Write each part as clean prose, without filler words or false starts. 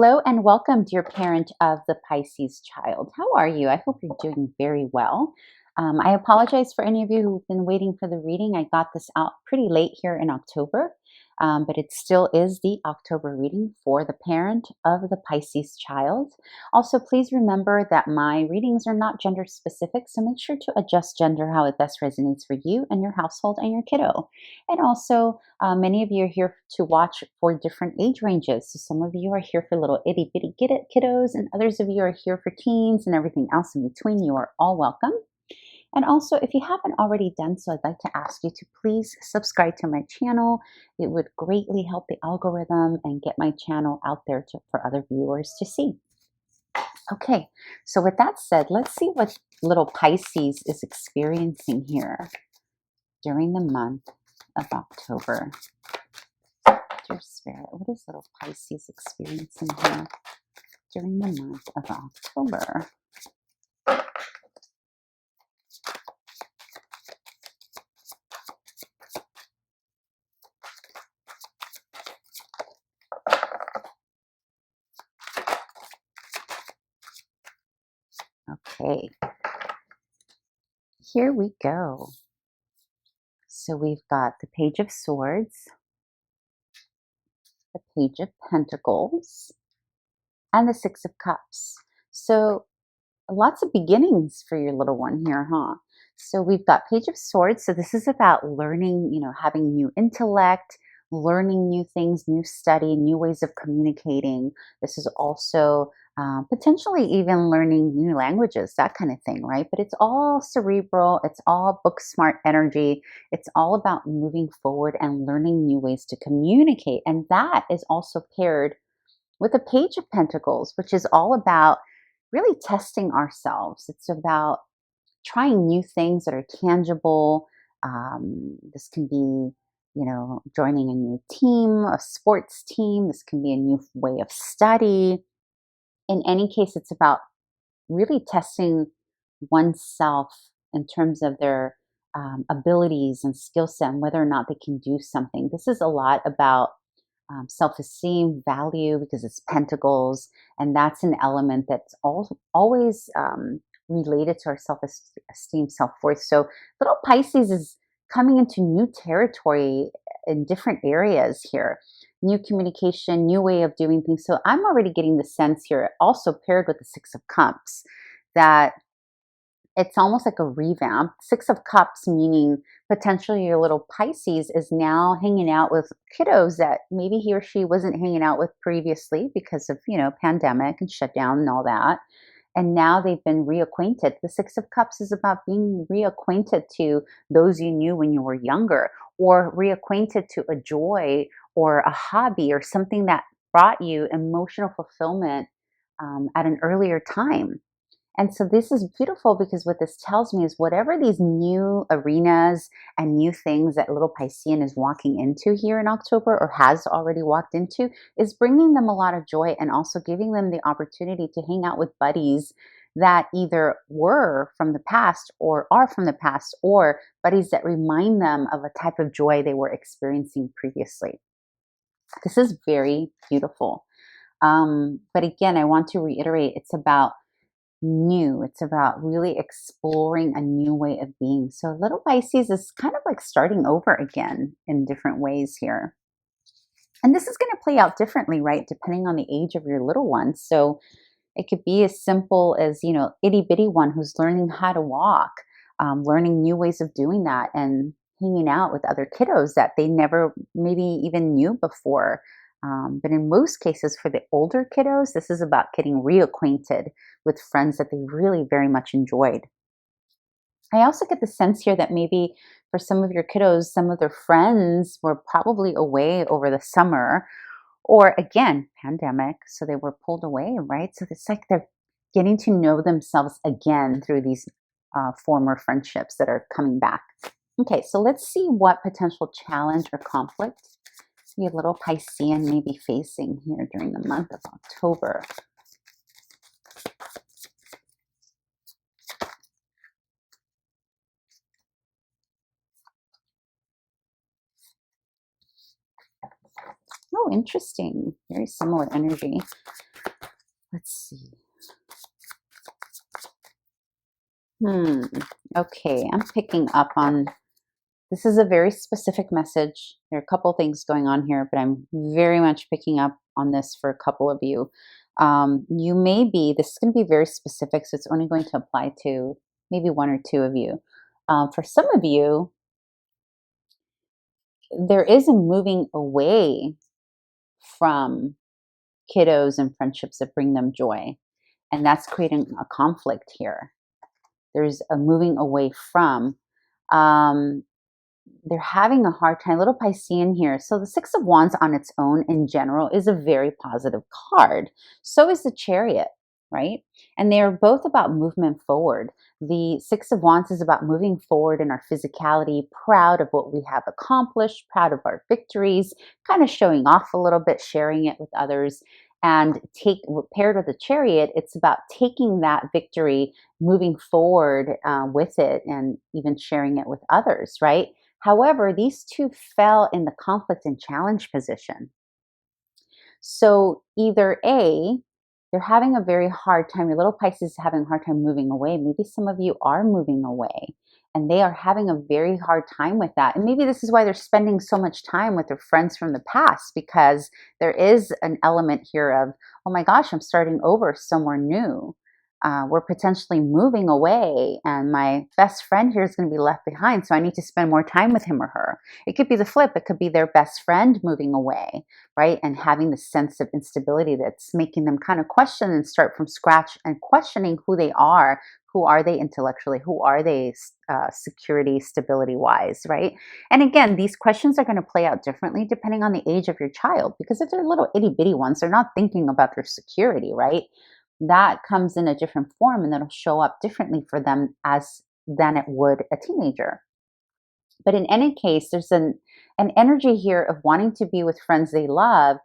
Hello and welcome, dear parent of the Pisces child. How are you? I hope you're doing very well. I apologize for any of you who've been waiting for the reading. I got this out pretty late here in October, but it still is the October reading for the parent of the Pisces child. Also, please remember that my readings are not gender specific, so make sure to adjust gender how it best resonates for you and your household and your kiddo. And also, many of you are here to watch for different age ranges. So some of you are here for little itty bitty kiddos, and others of you are here for teens and everything else in between. You are all welcome. And also, if you haven't already done so, I'd like to ask you to please subscribe to my channel. It would greatly help the algorithm and get my channel out there for other viewers to see. Okay, so with that said, let's see what little Pisces is experiencing here during the month of October. Dear Spirit, what is little Pisces experiencing here during the month of October? Okay, here we go. So we've got the Page of Swords, the Page of Pentacles, and the Six of Cups. So lots of beginnings for your little one here, huh? So we've got Page of Swords. So this is about learning, having new intellect, learning new things, new study, new ways of communicating. This is also potentially even learning new languages, that kind of thing, right? But it's all cerebral. It's all book smart energy. It's all about moving forward and learning new ways to communicate. And that is also paired with the Page of Pentacles, which is all about really testing ourselves. It's about trying new things that are tangible. This can be, joining a new team, a sports team. This can be a new way of study. In any case, it's about really testing oneself in terms of their abilities and skill set and whether or not they can do something. This is a lot about self-esteem, value, because it's pentacles, and that's an element that's always related to our self-esteem, self-worth. So little Pisces is coming into new territory in different areas here. New communication, new way of doing things. So I'm already getting the sense here, also paired with the Six of Cups, that it's almost like a revamp. Six of Cups meaning potentially your little Pisces is now hanging out with kiddos that maybe he or she wasn't hanging out with previously because of, pandemic and shutdown and all that. And now they've been reacquainted. The Six of Cups is about being reacquainted to those you knew when you were younger, or reacquainted to a joy or a hobby or something that brought you emotional fulfillment at an earlier time. And so this is beautiful because what this tells me is whatever these new arenas and new things that little Piscean is walking into here in October, or has already walked into, is bringing them a lot of joy and also giving them the opportunity to hang out with buddies that either were from the past or are from the past, or buddies that remind them of a type of joy they were experiencing previously. This is very beautiful. But again, I want to reiterate, it's about new. It's about really exploring a new way of being. So little Pisces is kind of like starting over again in different ways here. And this is going to play out differently, right? Depending on the age of your little one. So it could be as simple as, itty bitty one who's learning how to walk, learning new ways of doing that and hanging out with other kiddos that they never maybe even knew before. But in most cases, for the older kiddos, this is about getting reacquainted with friends that they really very much enjoyed. I also get the sense here that maybe for some of your kiddos, some of their friends were probably away over the summer, or again, pandemic, so they were pulled away, right? So it's like they're getting to know themselves again through these former friendships that are coming back. Okay, so let's see what potential challenge or conflict your little Piscean may be facing here during the month of October. Oh, interesting. Very similar energy. Let's see. Okay, I'm picking up on, this is a very specific message. There are a couple things going on here, but I'm very much picking up on this for a couple of you. You may be, this is going to be very specific, so it's only going to apply to maybe one or two of you. For some of you, there is a moving away from kiddos and friendships that bring them joy. And that's creating a conflict here. There's a moving away from. They're having a hard time. Little Piscean here. So the Six of Wands on its own in general is a very positive card. So is the Chariot, right? And they're both about movement forward. The Six of Wands is about moving forward in our physicality, proud of what we have accomplished, proud of our victories, kind of showing off a little bit, sharing it with others. And paired with the Chariot, it's about taking that victory, moving forward with it, and even sharing it with others, right? However, these two fell in the conflict and challenge position. So either A, they're having a very hard time. Your little Pisces is having a hard time moving away. Maybe some of you are moving away and they are having a very hard time with that. And maybe this is why they're spending so much time with their friends from the past, because there is an element here of, oh my gosh, I'm starting over somewhere new. We're potentially moving away and my best friend here is going to be left behind. So I need to spend more time with him or her. It could be the flip. It could be their best friend moving away, right? And having the sense of instability that's making them kind of question and start from scratch and questioning who they are. Who are they intellectually? Who are they security, stability wise, right? And again, these questions are going to play out differently depending on the age of your child, because if they're little itty bitty ones, they're not thinking about their security, right? That comes in a different form and it'll show up differently for them than it would a teenager. But in any case, there's an energy here of wanting to be with friends they love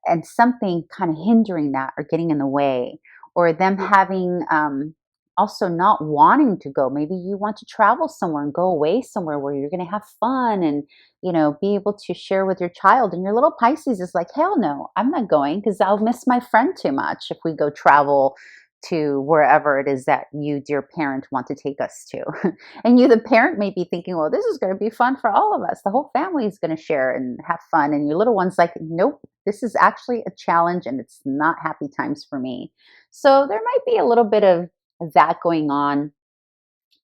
and something kind of hindering that or getting in the way, or them having also not wanting to go. Maybe you want to travel somewhere and go away somewhere where you're going to have fun and, you know, be able to share with your child. And your little Pisces is like, hell no, I'm not going because I'll miss my friend too much if we go travel to wherever it is that you, dear parent, want to take us to. And you, the parent, may be thinking, well, this is going to be fun for all of us. The whole family is going to share and have fun. And your little one's like, nope, this is actually a challenge and it's not happy times for me. So there might be a little bit of that going on,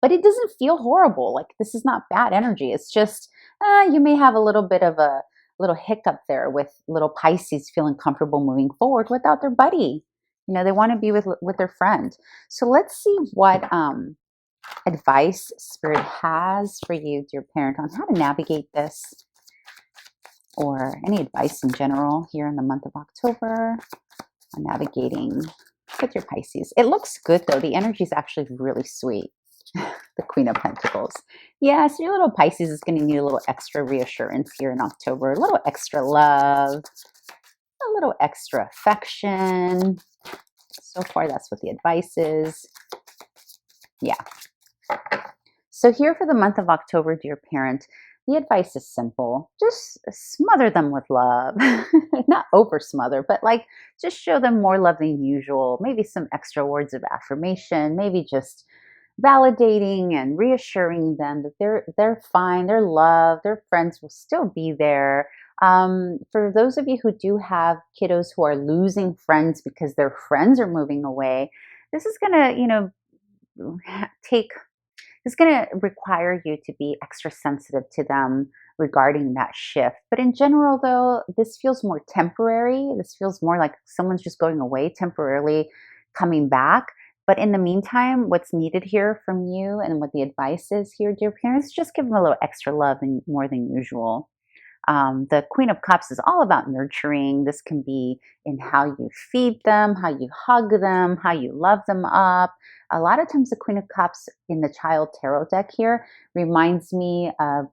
but it doesn't feel horrible. Like, this is not bad energy. It's just, you may have a little bit of a little hiccup there with little Pisces feeling comfortable moving forward without their buddy. You know, they want to be with their friend. So let's see what advice Spirit has for you, dear parent, on how to navigate this, or any advice in general here in the month of October on navigating with your Pisces. It looks good though. The energy is actually really sweet. The Queen of Pentacles. Yeah, so your little Pisces is going to need a little extra reassurance here in October. A little extra love, a little extra affection. So far, that's what the advice is. Yeah. So here for the month of October, dear parent, the advice is simple. Just smother them with love. Not over smother, but like just show them more love than usual. Maybe some extra words of affirmation. Maybe just validating and reassuring them that they're fine, they're loved, their friends will still be there. For those of you who do have kiddos who are losing friends because their friends are moving away, this is going to, you know, it's going to require you to be extra sensitive to them regarding that shift. But in general, though, this feels more temporary. This feels more like someone's just going away temporarily, coming back. But in the meantime, what's needed here from you and what the advice is here, dear parents, just give them a little extra love and more than usual. The Queen of Cups is all about nurturing. This can be in how you feed them, how you hug them, how you love them up. A lot of times the Queen of Cups in the Child Tarot deck here reminds me of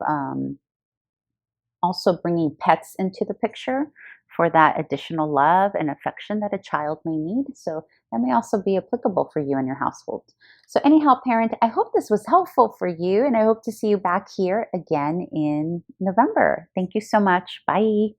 also bringing pets into the picture for that additional love and affection that a child may need. So that may also be applicable for you and your household. So anyhow, parent, I hope this was helpful for you, and I hope to see you back here again in November. Thank you so much. Bye.